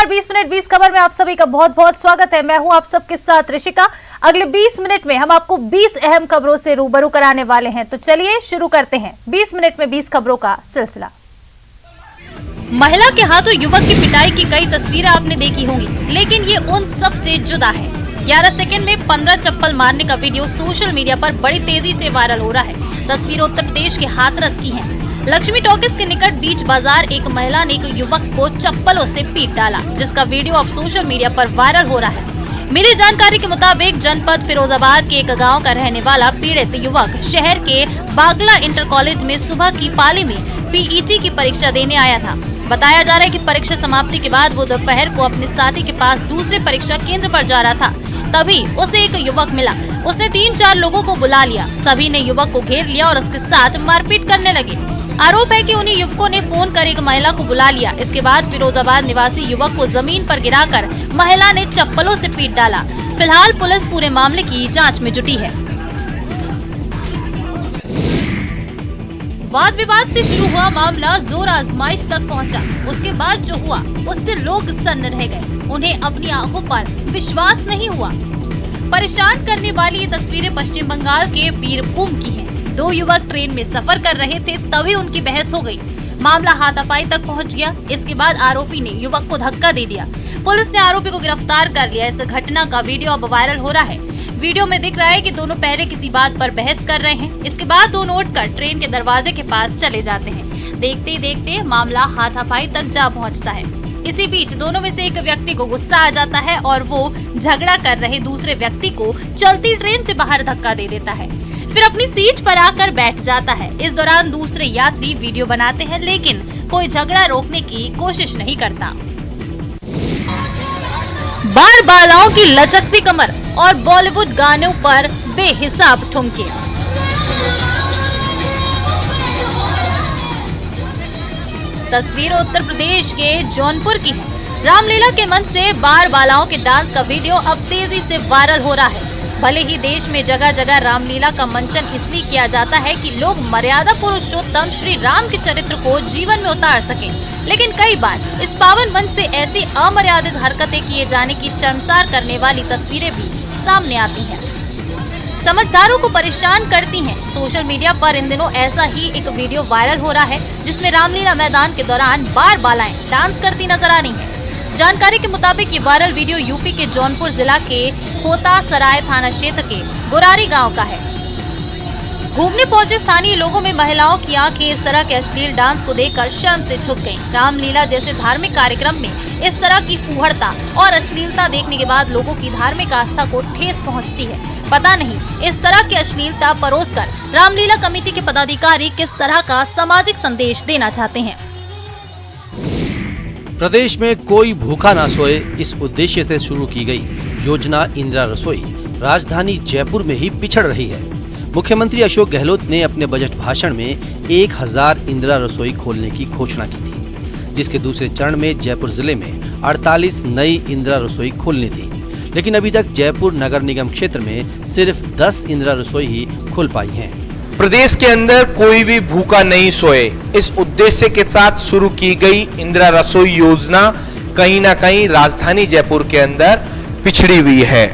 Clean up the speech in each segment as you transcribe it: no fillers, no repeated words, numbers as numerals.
नमस्कार। 20 मिनट 20 खबर में आप सभी का बहुत बहुत स्वागत है। मैं हूं आप सबके साथ ऋषिका। अगले 20 मिनट में हम आपको 20 अहम खबरों से रूबरू कराने वाले हैं, तो चलिए शुरू करते हैं 20 मिनट में 20 खबरों का सिलसिला। महिला के हाथों युवक की पिटाई की कई तस्वीरें आपने देखी होंगी, लेकिन ये उन सब से जुदा है। 11 सेकंड में 15 चप्पल मारने का वीडियो सोशल मीडिया पर बड़ी तेजी से वायरल हो रहा है। तस्वीर उत्तर प्रदेश के हाथरस की है। लक्ष्मी टॉकीज के निकट बीच बाजार एक महिला ने एक युवक को चप्पलों से पीट डाला, जिसका वीडियो अब सोशल मीडिया पर वायरल हो रहा है। मिली जानकारी के मुताबिक जनपद फिरोजाबाद के एक गांव का रहने वाला पीड़ित युवक शहर के बागला इंटर कॉलेज में सुबह की पाली में पीईटी की परीक्षा देने आया था। बताया जा रहा है कि परीक्षा समाप्ति के बाद वो दोपहर को अपने साथी के पास दूसरे परीक्षा केंद्र पर जा रहा था। तभी उसे एक युवक मिला। उसने 3-4 लोगों को बुला लिया। सभी ने युवक को घेर लिया और उसके साथ मारपीट करने लगे। आरोप है कि उन्हीं युवकों ने फोन कर एक महिला को बुला लिया। इसके बाद फिरोजाबाद निवासी युवक को जमीन पर गिराकर महिला ने चप्पलों से पीट डाला। फिलहाल पुलिस पूरे मामले की जांच में जुटी है। वाद विवाद से शुरू हुआ मामला जोर आजमाइश तक पहुंचा। उसके बाद जो हुआ उससे लोग सन्न रह गए। उन्हें अपनी आंखों पर विश्वास नहीं हुआ। परेशान करने वाली ये तस्वीरें पश्चिम बंगाल के बीरभूम की हैं। 2 युवक ट्रेन में सफर कर रहे थे, तभी उनकी बहस हो गई। मामला हाथापाई तक पहुंच गया। इसके बाद आरोपी ने युवक को धक्का दे दिया। पुलिस ने आरोपी को गिरफ्तार कर लिया। इस घटना का वीडियो अब वायरल हो रहा है। वीडियो में दिख रहा है कि दोनों पहले किसी बात पर बहस कर रहे हैं। इसके बाद दोनों उठकर ट्रेन के दरवाजे के पास चले जाते हैं। देखते ही देखते मामला हाथापाई तक जा पहुँचता है। इसी बीच दोनों में से एक व्यक्ति को गुस्सा आ जाता है और वो झगड़ा कर रहे दूसरे व्यक्ति को चलती ट्रेन से बाहर धक्का दे देता है। फिर अपनी सीट पर आकर बैठ जाता है। इस दौरान दूसरे यात्री वीडियो बनाते हैं, लेकिन कोई झगड़ा रोकने की कोशिश नहीं करता। बार बालाओं की लचकती कमर और बॉलीवुड गानों पर बेहिसाब ठुमके। तस्वीर उत्तर प्रदेश के जौनपुर की है। रामलीला के मंच से बार बालाओं के डांस का वीडियो अब तेजी से वायरल हो रहा है। भले ही देश में जगह जगह रामलीला का मंचन इसलिए किया जाता है कि लोग मर्यादा पुरुषोत्तम श्री राम के चरित्र को जीवन में उतार सकें, लेकिन कई बार इस पावन मंच से ऐसी अमर्यादित हरकतें किए जाने की शर्मसार करने वाली तस्वीरें भी सामने आती हैं। समझदारों को परेशान करती हैं। सोशल मीडिया पर इन दिनों ऐसा ही एक वीडियो वायरल हो रहा है, जिसमें रामलीला मैदान के दौरान बार बालाएं डांस करती नजर आ रही हैं। जानकारी के मुताबिक ये वायरल वीडियो यूपी के जौनपुर जिला के खोता सराय थाना क्षेत्र के गोरारी गांव का है। घूमने पहुंचे स्थानीय लोगों में महिलाओं की आंखें इस तरह के अश्लील डांस को देखकर शर्म से झुक गईं। रामलीला जैसे धार्मिक कार्यक्रम में इस तरह की फूहड़ता और अश्लीलता देखने के बाद लोगों की धार्मिक आस्था को ठेस पहुंचती है। पता नहीं इस तरह की अश्लीलता परोसकर रामलीला कमेटी के पदाधिकारी किस तरह का सामाजिक संदेश देना चाहते हैं। प्रदेश में कोई भूखा ना सोए, इस उद्देश्य से शुरू की गई योजना इंदिरा रसोई राजधानी जयपुर में ही पिछड़ रही है। मुख्यमंत्री अशोक गहलोत ने अपने बजट भाषण में 1000 इंदिरा रसोई खोलने की घोषणा की थी, जिसके दूसरे चरण में जयपुर जिले में 48 नई इंदिरा रसोई खोलनी थी। लेकिन अभी तक जयपुर नगर निगम क्षेत्र में सिर्फ 10 इंदिरा रसोई ही खुल पाई हैं। प्रदेश के अंदर कोई भी भूखा नहीं सोए, इस उद्देश्य के साथ शुरू की गई इंदिरा रसोई योजना कहीं ना कहीं राजधानी जयपुर के अंदर पिछड़ी हुई है।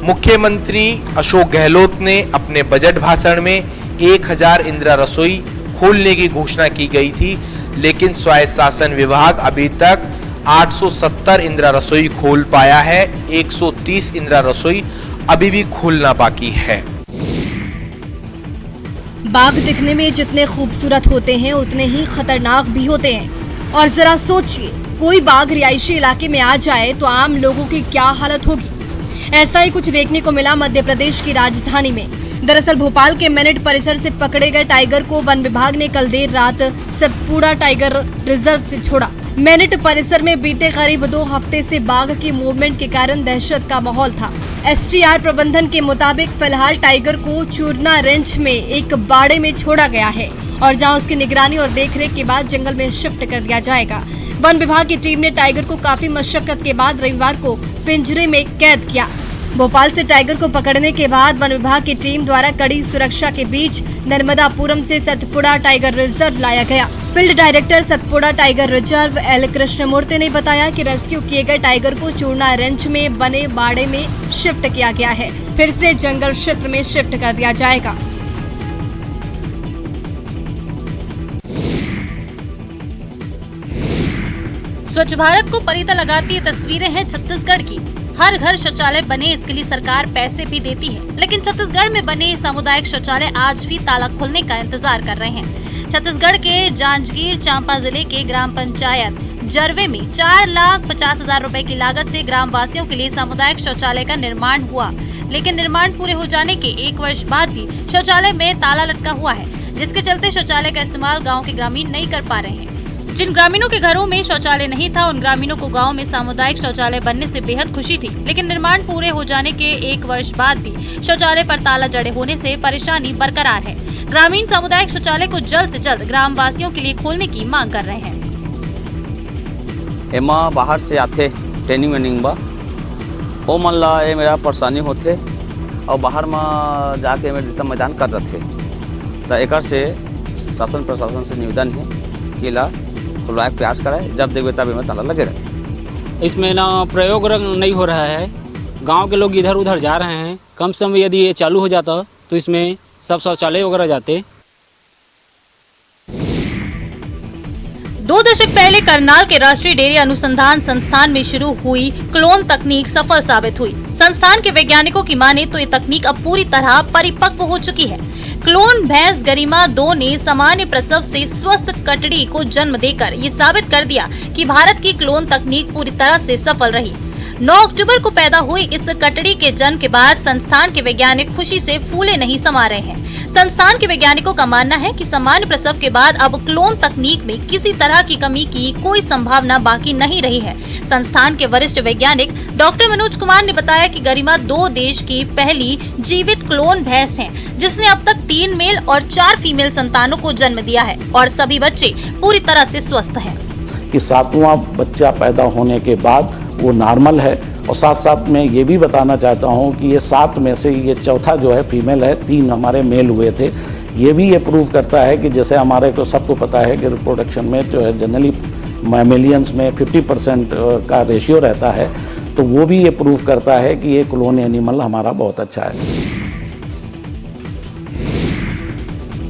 मुख्यमंत्री अशोक गहलोत ने अपने बजट भाषण में 1000 इंदिरा रसोई खोलने की घोषणा की गई थी, लेकिन स्वायत्त शासन विभाग अभी तक 870 इंदिरा रसोई खोल पाया है। 130 इंदिरा रसोई अभी भी खोलना बाकी है। बाघ दिखने में जितने खूबसूरत होते हैं उतने ही खतरनाक भी होते हैं। और जरा सोचिए, कोई बाघ रिहायशी इलाके में आ जाए तो आम लोगों की क्या हालत होगी। ऐसा ही कुछ देखने को मिला मध्य प्रदेश की राजधानी में। दरअसल भोपाल के मेनिट परिसर से पकड़े गए टाइगर को वन विभाग ने कल देर रात सतपुड़ा टाइगर रिजर्व से छोड़ा। मेनिट परिसर में बीते करीब 2 हफ्ते से बाघ की मूवमेंट के कारण दहशत का माहौल था। एसटीआर प्रबंधन के मुताबिक फिलहाल टाइगर को चूरना रेंज में एक बाड़े में छोड़ा गया है और जहां उसकी निगरानी और देखरेख के बाद जंगल में शिफ्ट कर दिया जाएगा। वन विभाग की टीम ने टाइगर को काफी मशक्कत के बाद रविवार को पिंजरे में कैद किया। भोपाल से टाइगर को पकड़ने के बाद वन विभाग की टीम द्वारा कड़ी सुरक्षा के बीच नर्मदापुरम से सतपुड़ा टाइगर रिजर्व लाया गया। Field director Satpura tiger reserve L Krishnamurthy ने बताया कि रेस्क्यू किए गए टाइगर को चूर्णा रेंज में बने बाड़े में शिफ्ट किया गया है। फिर से जंगल क्षेत्र में शिफ्ट कर दिया जाएगा। स्वच्छ भारत को परिता लगाती ये तस्वीरें हैं छत्तीसगढ़ की। हर घर शौचालय बने, इसके लिए सरकार पैसे भी देती है, लेकिन छत्तीसगढ़ में बने सामुदायिक शौचालय आज भी ताला खुलने का इंतजार कर रहे हैं। छत्तीसगढ़ के जांजगीर चांपा जिले के ग्राम पंचायत जरवे में 4,50,000 रुपए की लागत से ग्राम वासियों के लिए सामुदायिक शौचालय का निर्माण हुआ, लेकिन निर्माण पूरे हो जाने के 1 वर्ष बाद भी शौचालय में ताला लटका हुआ है, जिसके चलते शौचालय का इस्तेमाल गाँव के ग्रामीण नहीं कर पा रहे हैं। जिन ग्रामीणों के घरों में शौचालय नहीं था, उन ग्रामीणों को गांव में सामुदायिक शौचालय बनने से बेहद खुशी थी, लेकिन निर्माण पूरे हो जाने के 1 वर्ष बाद भी शौचालय पर ताला जड़े होने से परेशानी बरकरार है। ग्रामीण सामुदायिक शौचालय को जल्द से जल्द ग्राम वासियों के लिए खोलने की मांग कर रहे हैं। एमा बाहर से आते ट्रेनिंग वेनिंग बा ओ मन ला ये मेरा परेशानी होते और बाहर में जाके मेरे दिशा मैदान कर रहे तो एक से शासन प्रशासन से निवेदन है कि ला खुलवाए प्रयास कराए, जब देखते तब में ताला लगे रहते। इसमें ना प्रयोग नहीं हो रहा है, गांव के लोग इधर उधर जा रहे हैं। कम से कम यदि ये चालू हो जाता तो इसमें सब शौचालय वगैरह जाते। 2 दशक पहले करनाल के राष्ट्रीय डेयरी अनुसंधान संस्थान में शुरू हुई क्लोन तकनीक सफल साबित हुई। संस्थान के वैज्ञानिकों की माने तो ये तकनीक अब पूरी तरह परिपक्व हो चुकी है। क्लोन भैंस गरिमा 2 ने सामान्य प्रसव से स्वस्थ कटड़ी को जन्म देकर ये साबित कर दिया कि भारत की क्लोन तकनीक पूरी तरह से सफल रही। 9 अक्टूबर को पैदा हुई इस कटड़ी के जन्म के बाद संस्थान के वैज्ञानिक खुशी से फूले नहीं समा रहे हैं। संस्थान के वैज्ञानिकों का मानना है कि सामान्य प्रसव के बाद अब क्लोन तकनीक में किसी तरह की कमी की कोई संभावना बाकी नहीं रही है। संस्थान के वरिष्ठ वैज्ञानिक डॉक्टर मनोज कुमार ने बताया कि गरिमा 2 देश की पहली जीवित क्लोन भैंस है, जिसने अब तक 3 मेल और 4 फीमेल संतानों को जन्म दिया है और सभी बच्चे पूरी तरह से स्वस्थ हैं। कि 7वां बच्चा पैदा होने के बाद वो नॉर्मल है, और साथ साथ मैं ये भी बताना चाहता हूँ कि ये 7 में से ये चौथा जो है फीमेल है, 3 हमारे मेल हुए थे। ये भी ये प्रूव करता है कि जैसे हमारे को सबको पता है कि रिप्रोडक्शन में जो है जनरली मैमेलियंस में 50% का रेशियो रहता है, तो वो भी ये प्रूव करता है कि ये क्लोन एनिमल हमारा बहुत अच्छा है।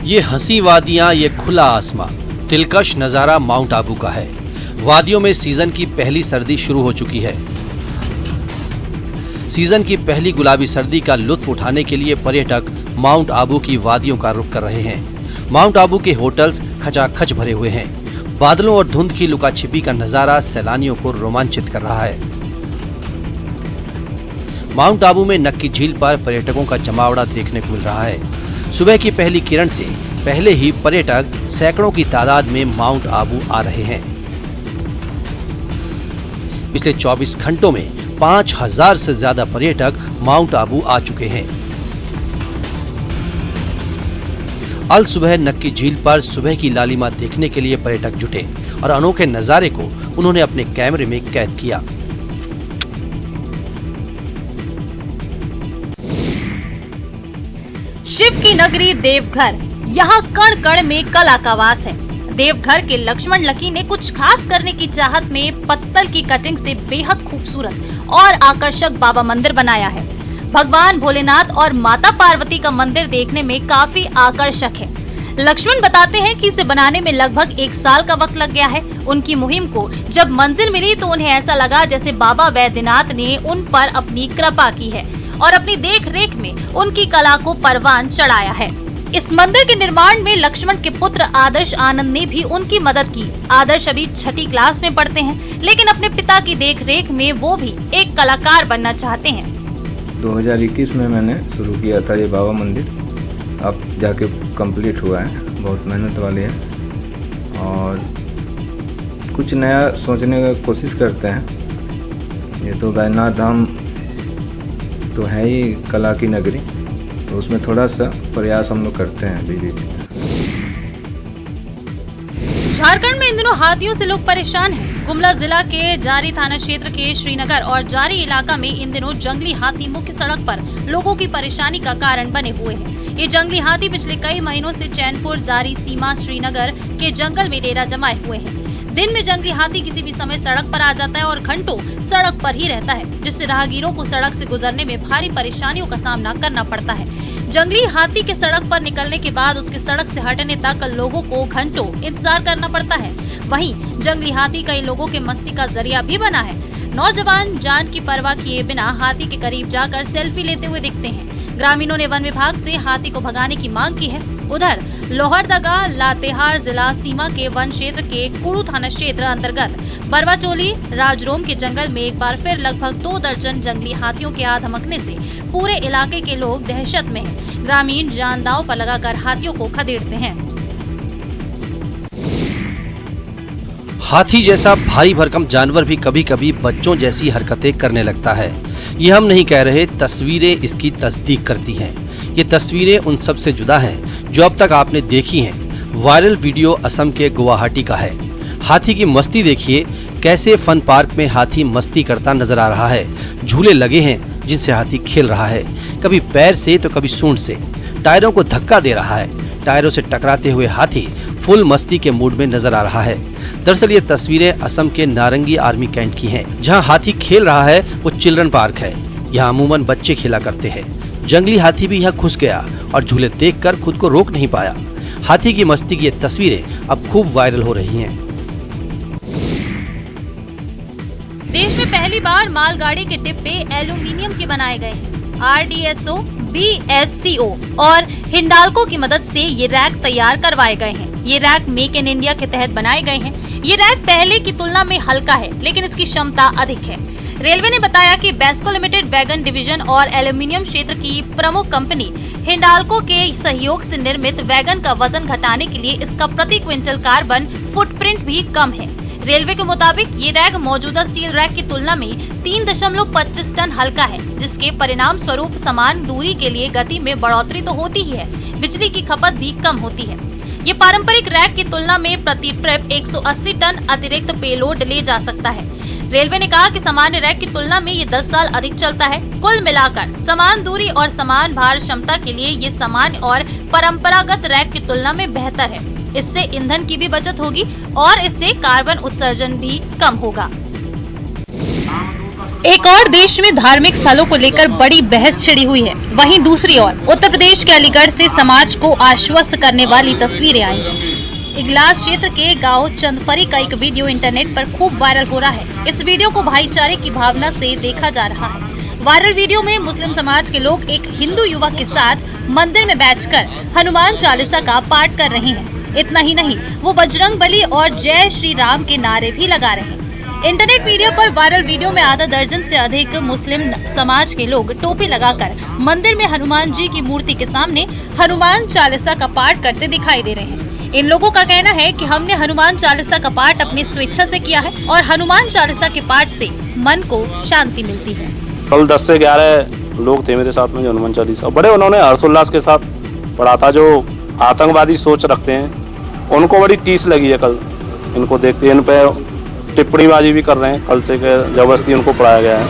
ये हंसी वादियां, ये खुला आसमां, दिलकश नजारा माउंट आबू का है। वादियों में सीजन की पहली सर्दी शुरू हो चुकी है। सीजन की पहली गुलाबी सर्दी का लुत्फ उठाने के लिए पर्यटक माउंट आबू की वादियों का रुख कर रहे हैं। माउंट आबू के होटल्स खचाखच भरे हुए हैं। बादलों और धुंध की लुका छिपी का नजारा सैलानियों को रोमांचित कर रहा है। माउंट आबू में नक्की झील पर पर्यटकों का जमावड़ा देखने को मिल रहा है। सुबह की पहली किरण से पहले ही पर्यटक सैकड़ों की तादाद में माउंट आबू आ रहे हैं। पिछले 24 घंटों में 5,000 से ज्यादा पर्यटक माउंट आबू आ चुके हैं। अल सुबह नक्की झील पर सुबह की लालिमा देखने के लिए पर्यटक जुटे और अनोखे नजारे को उन्होंने अपने कैमरे में कैद किया। शिव की नगरी देवघर, यहाँ कण कण में कला का वास है। देवघर के लक्ष्मण लकी ने कुछ खास करने की चाहत में पत्तल की कटिंग से बेहद खूबसूरत और आकर्षक बाबा मंदिर बनाया है। भगवान भोलेनाथ और माता पार्वती का मंदिर देखने में काफी आकर्षक है। लक्ष्मण बताते हैं कि इसे बनाने में लगभग 1 साल का वक्त लग गया है। उनकी मुहिम को जब मंजिल मिली तो उन्हें ऐसा लगा जैसे बाबा वैद्यनाथ ने उन पर अपनी कृपा की है और अपनी देख रेख में उनकी कला को परवान चढ़ाया है। इस मंदिर के निर्माण में लक्ष्मण के पुत्र आदर्श आनंद ने भी उनकी मदद की। आदर्श अभी 6ठी क्लास में पढ़ते हैं, लेकिन अपने पिता की देखरेख में वो भी एक कलाकार बनना चाहते हैं। 2021 में मैंने शुरू किया था ये बाबा मंदिर, अब जाके कंप्लीट हुआ है। बहुत मेहनत वाली है और कुछ नया सोचने की कोशिश करते हैं। ये तो वैद्यनाथ धाम तो है ही कला की नगरी, तो उसमें थोड़ा सा प्रयास हम लोग करते हैं बीच में। झारखंड में इन दिनों हाथियों से लोग परेशान हैं। गुमला जिला के जारी थाना क्षेत्र के श्रीनगर और जारी इलाका में इन दिनों जंगली हाथी मुख्य सड़क पर लोगों की परेशानी का कारण बने हुए हैं। ये जंगली हाथी पिछले कई महीनों से चैनपुर जारी सीमा श्रीनगर के जंगल में डेरा जमाए हुए हैं। दिन में जंगली हाथी किसी भी समय सड़क पर आ जाता है और घंटों सड़क पर ही रहता है, जिससे राहगीरों को सड़क से गुजरने में भारी परेशानियों का सामना करना पड़ता है। जंगली हाथी के सड़क पर निकलने के बाद उसके सड़क से हटने तक लोगों को घंटों इंतजार करना पड़ता है। वहीं जंगली हाथी कई लोगों के मस्ती का जरिया भी बना है। नौजवान जान की परवाह किए बिना हाथी के करीब जाकर सेल्फी लेते हुए दिखते हैं। ग्रामीणों ने वन विभाग से हाथी को भगाने की मांग की है। उधर लोहरदगा लातेहार जिला सीमा के वन क्षेत्र के कुड़ू थाना क्षेत्र अंतर्गत बरवाचोली राजरोम के जंगल में एक बार फिर लगभग 2 दर्जन जंगली हाथियों के आ धमकने से पूरे इलाके के लोग दहशत में हैं। ग्रामीण जान दांव पर लगाकर हाथियों को खदेड़ते हैं। हाथी जैसा भारी भरकम जानवर भी कभी कभी बच्चों जैसी हरकतें करने लगता है। ये हम नहीं कह रहे, तस्वीरें इसकी तस्दीक करती हैं। ये तस्वीरें उन सब से जुदा हैं जो अब तक आपने देखी हैं। वायरल वीडियो असम के गुवाहाटी का है। हाथी की मस्ती देखिए, कैसे फन पार्क में हाथी मस्ती करता नजर आ रहा है। झूले लगे हैं जिनसे हाथी खेल रहा है, कभी पैर से तो कभी सूंड से। टायरों को धक्का दे रहा है। टायरों से टकराते हुए हाथी फुल मस्ती के मूड में नजर आ रहा है। दरअसल ये तस्वीरें असम के नारंगी आर्मी कैंट की हैं, जहां हाथी खेल रहा है। वो चिल्ड्रन पार्क है, यहाँ अमूमन बच्चे खेला करते हैं। जंगली हाथी भी यहाँ घुस गया और झूले देखकर खुद को रोक नहीं पाया। हाथी की मस्ती की ये तस्वीरें अब खूब वायरल हो रही हैं। देश में पहली बार मालगाड़ी के डिब्बे एल्यूमिनियम के बनाए गए हैं। RDSO, BSCO और हिंडाल्को की मदद से ये रैक तैयार करवाए गए हैं। ये रैक मेक इन इंडिया के तहत बनाए गए हैं। ये रैक पहले की तुलना में हल्का है, लेकिन इसकी क्षमता अधिक है। रेलवे ने बताया कि बेस्को लिमिटेड वैगन डिवीजन और एल्यूमिनियम क्षेत्र की प्रमुख कंपनी हिंडाल्को के सहयोग से निर्मित वैगन का वजन घटाने के लिए इसका प्रति क्विंटल कार्बन फुटप्रिंट भी कम है। रेलवे के मुताबिक ये रैक मौजूदा स्टील रैक की तुलना में 3.25 टन हल्का है, जिसके परिणाम स्वरूप समान दूरी के लिए गति में बढ़ोतरी तो होती ही है, बिजली की खपत भी कम होती है। ये पारंपरिक रैक की तुलना में प्रति ट्रिप 180 टन अतिरिक्त पेलोड ले जा सकता है। रेलवे ने कहा कि सामान्य रैक की तुलना में ये 10 साल अधिक चलता है। कुल मिलाकर समान दूरी और समान भार क्षमता के लिए ये सामान्य और परंपरागत रैक की तुलना में बेहतर है। इससे ईंधन की भी बचत होगी और इससे कार्बन उत्सर्जन भी कम होगा। एक और देश में धार्मिक स्थलों को लेकर बड़ी बहस छिड़ी हुई है। वहीं दूसरी ओर उत्तर प्रदेश के अलीगढ़ से समाज को आश्वस्त करने वाली तस्वीरें आई हैं। इगलास क्षेत्र के गांव चंदफरी का एक वीडियो इंटरनेट पर खूब वायरल हो रहा है। इस वीडियो को भाईचारे की भावना से देखा जा रहा है। वायरल वीडियो में मुस्लिम समाज के लोग एक हिंदू युवक के साथ मंदिर में बैठकर हनुमान चालीसा का पाठ कर रहे हैं। इतना ही नहीं, वो बजरंग बली और जय श्री राम के नारे भी लगा रहे हैं। इंटरनेट मीडिया पर वायरल वीडियो में आधा दर्जन से अधिक मुस्लिम समाज के लोग टोपी लगाकर मंदिर में हनुमान जी की मूर्ति के सामने हनुमान चालीसा का पाठ करते दिखाई दे रहे हैं। इन लोगों का कहना है कि हमने हनुमान चालीसा का पाठ अपनी स्वेच्छा से किया है और हनुमान चालीसा के पाठ से मन को शांति मिलती है। कल 10 से 11 लोग थे मेरे साथ में जो हनुमान चालीसा बड़े उन्होंने हर्षोल्लास के साथ पढ़ा था। जो आतंकवादी सोच रखते हैं उनको बड़ी टीस लगी है कल इनको देखते, इन पे टिप्पणीबाजी भी कर रहे हैं कल से, जबरदस्ती उनको पढ़ाया गया है।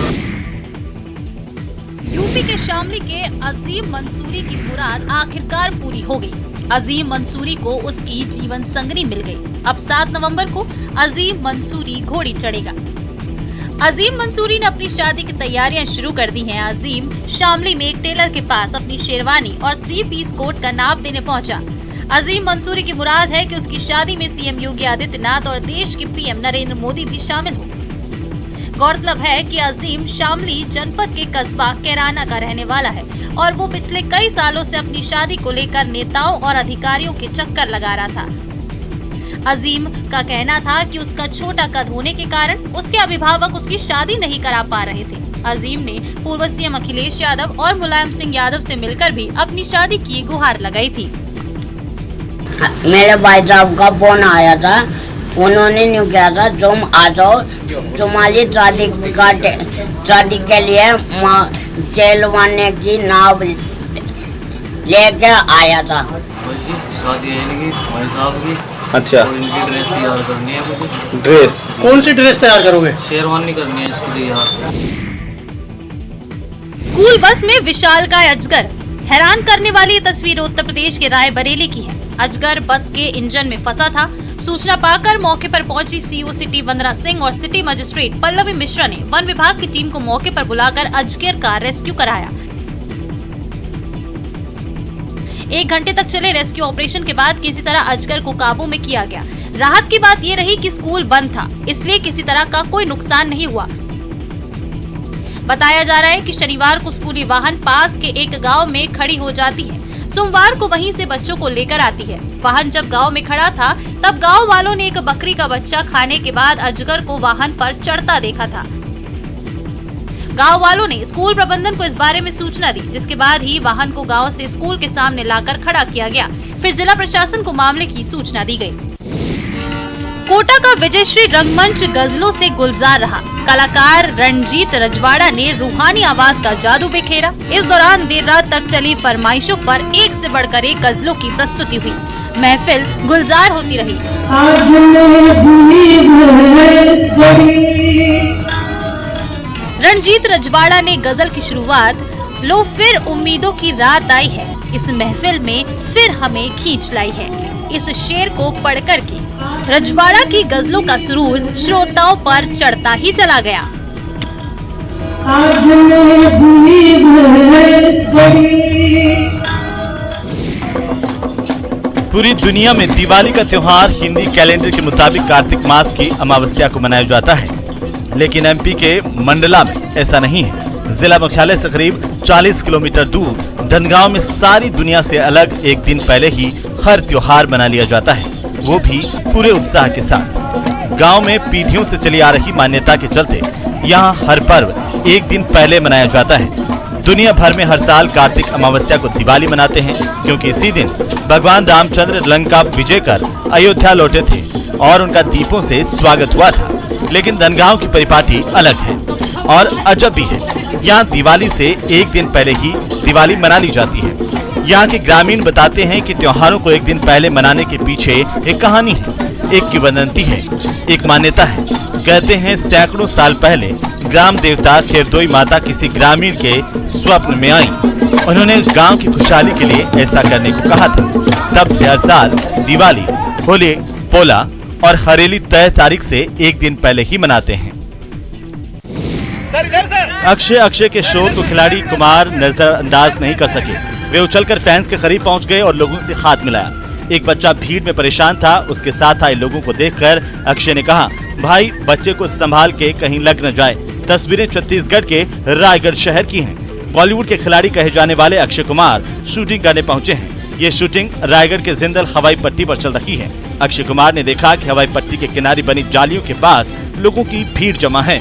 यूपी के शामली के अजीम मंसूरी की मुराद आखिरकार पूरी हो गई। अजीम मंसूरी को उसकी जीवन संगनी मिल गई। अब 7 नवंबर को अजीम मंसूरी घोड़ी चढ़ेगा। अजीम मंसूरी ने अपनी शादी की तैयारियां शुरू कर दी हैं। अजीम शामली में एक टेलर के पास अपनी शेरवानी और 3 पीस कोट का नाप देने पहुंचा। अजीम मंसूरी की मुराद है कि उसकी शादी में सीएम योगी आदित्यनाथ और देश के पीएम नरेंद्र मोदी भी शामिल हो। गौरतलब है कि अजीम शामली जनपद के कस्बा कैराना का रहने वाला है और वो पिछले कई सालों से अपनी शादी को लेकर नेताओं और अधिकारियों के चक्कर लगा रहा था। अजीम का कहना था कि उसका छोटा कद होने के कारण उसके अभिभावक उसकी शादी नहीं करा पा रहे थे। अजीम ने पूर्व सीएम अखिलेश यादव और मुलायम सिंह यादव से मिलकर भी अपनी शादी की गुहार लगाई थी। मेरे भाई साहब का फोन आया था, उन्होंने न्यू किया था तुम आ जाओ, तुम्हारी शादी के लिए चेलवाने की नाव लेके आया था। शादी है इनकी भाई साहब की। अच्छा, और इनकी ड्रेस तैयार करनी है मुझे। ड्रेस कौन सी ड्रेस तैयार करोगे? शेरवानी करनी है इसकी तैयार। स्कूल बस में विशालकाय अजगर। हैरान करने वाली ये तस्वीर उत्तर प्रदेश के रायबरेली की है। अजगर बस के इंजन में फंसा था। सूचना पाकर मौके पर पहुंची सीओ सिटी वंदना सिंह और सिटी मजिस्ट्रेट पल्लवी मिश्रा ने वन विभाग की टीम को मौके पर बुलाकर अजगर का रेस्क्यू कराया। 1 घंटे तक चले रेस्क्यू ऑपरेशन के बाद किसी तरह अजगर को काबू में किया गया। राहत की बात ये रही कि स्कूल बंद था, इसलिए किसी तरह का कोई नुकसान नहीं हुआ। बताया जा रहा है कि शनिवार को स्कूली वाहन पास के एक गांव में खड़ी हो जाती है। सोमवार को वहीं से बच्चों को लेकर आती है। वाहन जब गांव में खड़ा था तब गांव वालों ने एक बकरी का बच्चा खाने के बाद अजगर को वाहन पर चढ़ता देखा था। गांव वालों ने स्कूल प्रबंधन को इस बारे में सूचना दी, जिसके बाद ही वाहन को गांव से स्कूल के सामने लाकर खड़ा किया गया। फिर जिला प्रशासन को मामले की सूचना दी गई। कोटा का विजयश्री रंगमंच गजलों से गुलजार रहा। कलाकार रणजीत रजवाड़ा ने रूहानी आवाज का जादू बिखेरा। इस दौरान देर रात तक चली फरमाइशों पर एक से बढ़कर एक गजलों की प्रस्तुति हुई। महफिल गुलजार होती रही। रणजीत रजवाड़ा ने गजल की शुरुआत, लो फिर उम्मीदों की रात आई है, इस महफिल में फिर हमें खींच लाई है। इस शेर को पढ़कर के रजवाड़ा की गजलों का सुरूर श्रोताओं पर चढ़ता ही चला गया। पूरी दुनिया में दिवाली का त्योहार हिंदी कैलेंडर के मुताबिक कार्तिक मास की अमावस्या को मनाया जाता है, लेकिन एमपी के मंडला में ऐसा नहीं है। जिला मुख्यालय से करीब 40 किलोमीटर दूर धनगांव में सारी दुनिया से अलग एक दिन पहले ही हर त्योहार मना लिया जाता है, वो भी पूरे उत्साह के साथ। गांव में पीढ़ियों से चली आ रही मान्यता के चलते यहाँ हर पर्व एक दिन पहले मनाया जाता है। दुनिया भर में हर साल कार्तिक अमावस्या को दिवाली मनाते हैं, क्योंकि इसी दिन भगवान रामचंद्र लंका विजय कर अयोध्या लौटे थे और उनका दीपों से स्वागत हुआ था। लेकिन धनगांव की परिपाटी अलग है और अजब भी है। यहाँ दिवाली से एक दिन पहले ही दिवाली मना ली जाती है। यहाँ के ग्रामीण बताते हैं कि त्योहारों को एक दिन पहले मनाने के पीछे एक कहानी है, एक किंवदंती है, एक मान्यता है। कहते हैं सैकड़ों साल पहले ग्राम देवता खेरदोई माता किसी ग्रामीण के स्वप्न में आई। उन्होंने गांव की खुशहाली के लिए ऐसा करने को कहा था। तब से हर साल दिवाली, होली, पोला और हरेली तय तारीख से एक दिन पहले ही मनाते हैं। अक्षय के शोर को खिलाड़ी कुमार नजरअंदाज नहीं कर सके। वे उछलकर फैंस के करीब पहुंच गए और लोगों से हाथ मिलाया। एक बच्चा भीड़ में परेशान था। उसके साथ आए लोगों को देखकर अक्षय ने कहा, भाई बच्चे को संभाल के कहीं लग न जाए। तस्वीरें छत्तीसगढ़ के रायगढ़ शहर की हैं। बॉलीवुड के खिलाड़ी कहे जाने वाले अक्षय कुमार शूटिंग करने पहुंचे हैं। ये शूटिंग रायगढ़ के जिंदल हवाई पट्टी पर चल रही है। अक्षय कुमार ने देखा कि हवाई पट्टी के किनारे बनी जालियों के पास लोगों की भीड़ जमा है।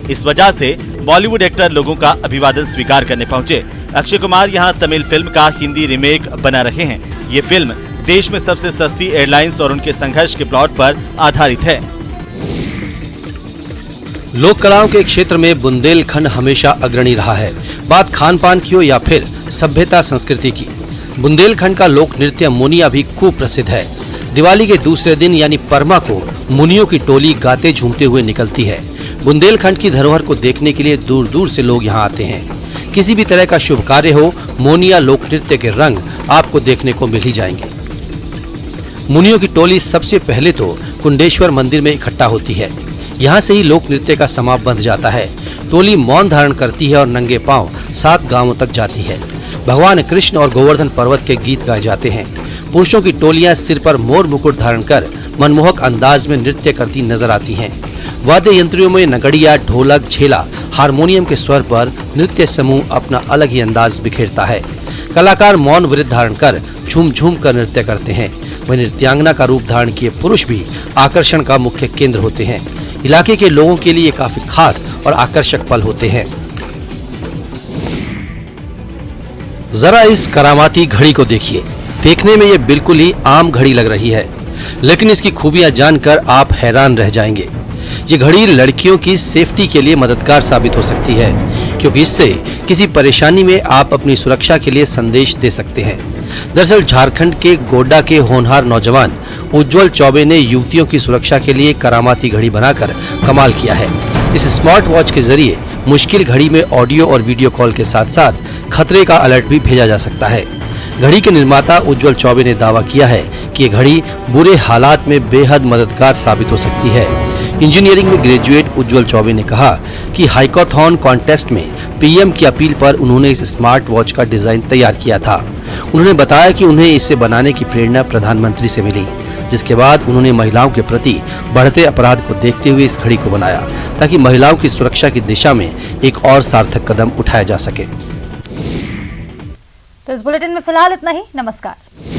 इस वजह से बॉलीवुड एक्टर लोगों का अभिवादन स्वीकार करने पहुंचे। अक्षय कुमार यहां तमिल फिल्म का हिंदी रीमेक बना रहे हैं। ये फिल्म देश में सबसे सस्ती एयरलाइंस और उनके संघर्ष के प्लॉट पर आधारित है। लोक कलाओं के क्षेत्र में बुंदेलखंड हमेशा अग्रणी रहा है। बात खान पान की हो या फिर सभ्यता संस्कृति की, बुंदेलखंड का लोक नृत्य मुनिया भी खूब प्रसिद्ध है। दिवाली के दूसरे दिन यानी परमा को मुनियों की टोली गाते झूमते हुए निकलती है। बुंदेलखंड की धरोहर को देखने के लिए दूर दूर से लोग यहाँ आते हैं। किसी भी तरह का शुभ कार्य हो, मोनिया लोक नृत्य के रंग आपको देखने को मिल ही जाएंगे। मुनियों की टोली सबसे पहले तो कुंडेश्वर मंदिर में इकट्ठा होती है। यहाँ से ही लोक नृत्य का समाप्त बंध जाता है। टोली मौन धारण करती है और नंगे पांव 7 गांवों तक जाती है। भगवान कृष्ण और गोवर्धन पर्वत के गीत गाए जाते हैं। पुरुषों की टोलियां सिर पर मोर मुकुट धारण कर मनमोहक अंदाज में नृत्य करती नजर आती हैं। वाद्य यंत्रों में नगड़िया, ढोलक, झेला, हारमोनियम के स्वर पर नृत्य समूह अपना अलग ही अंदाज बिखेरता है। कलाकार मौन व्रत धारण कर झूम झूम कर नृत्य करते हैं। वह नृत्यांगना का रूप धारण किए पुरुष भी आकर्षण का मुख्य केंद्र होते हैं। इलाके के लोगों के लिए काफी खास और आकर्षक पल होते हैं। जरा इस करामाती घड़ी को देखिए। देखने में ये बिल्कुल ही आम घड़ी लग रही है, लेकिन इसकी खूबियां जानकर आप हैरान रह जाएंगे। ये घड़ी लड़कियों की सेफ्टी के लिए मददगार साबित हो सकती है। क्योंकि इससे किसी परेशानी में आप अपनी सुरक्षा के लिए संदेश दे सकते हैं। दरअसल झारखंड के गोड्डा के होनहार नौजवान उज्जवल चौबे ने युवतियों की सुरक्षा के लिए करामाती घड़ी बनाकर कमाल किया है। इस स्मार्ट वॉच के जरिए मुश्किल घड़ी में ऑडियो और वीडियो कॉल के साथ साथ खतरे का अलर्ट भी भेजा जा सकता है। घड़ी के निर्माता उज्जवल चौबे ने दावा किया है कि ये घड़ी बुरे हालात में बेहद मददगार साबित हो सकती है। इंजीनियरिंग में ग्रेजुएट उज्जवल चौबे ने कहा कि हाइकोथॉन कॉन्टेस्ट में पीएम की अपील पर उन्होंने इस स्मार्ट वॉच का डिजाइन तैयार किया था। उन्होंने बताया कि उन्हें इसे बनाने की प्रेरणा प्रधानमंत्री से मिली, जिसके बाद उन्होंने महिलाओं के प्रति बढ़ते अपराध को देखते हुए इस घड़ी को बनाया ताकि महिलाओं की सुरक्षा की दिशा में एक और सार्थक कदम उठाया जा सके। तो इस बुलेटिन में फिलहाल इतना ही। नमस्कार।